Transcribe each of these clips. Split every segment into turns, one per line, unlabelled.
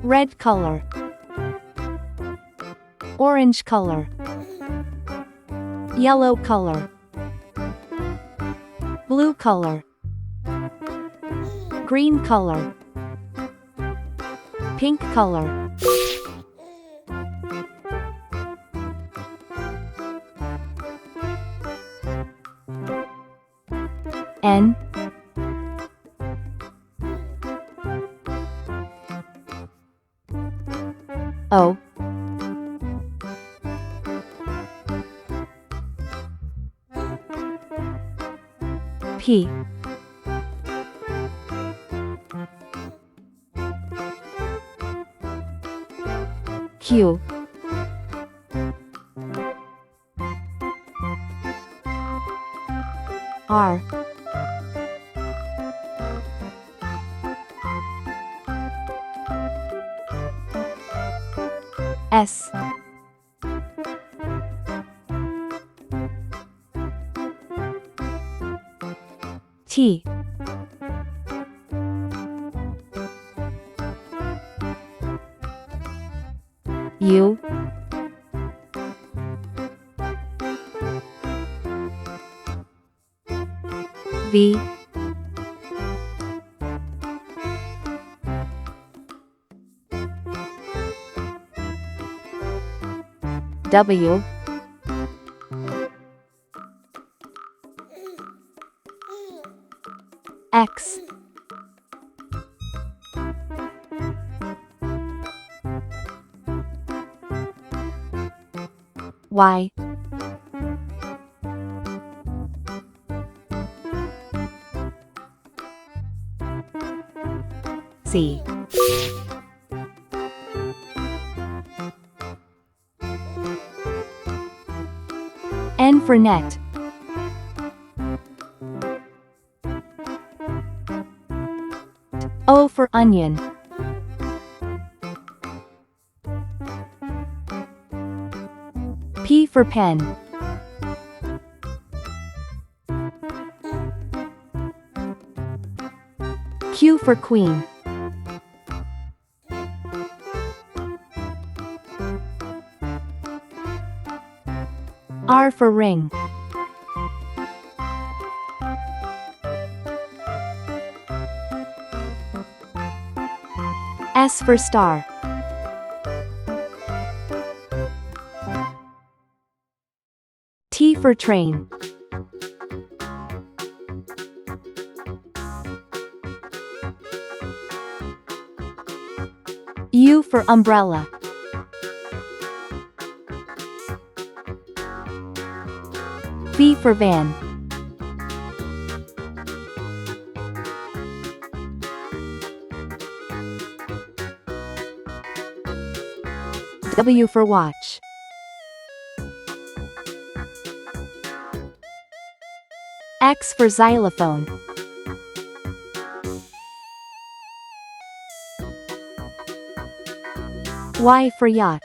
Red color. Orange color. Yellow color. Blue color. Green color. Pink color. N O P Q R S T U V W X Y Z. N for net. O for onion. P for pen. Q for queen. R for ring. S for star. T for train. U for umbrella. V for van. W for watch. X for xylophone. Y for yacht.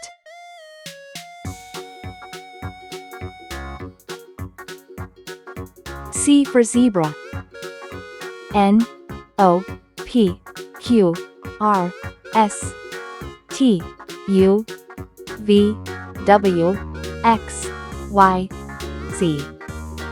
C for zebra. N O P Q R S T U V W X Y Z.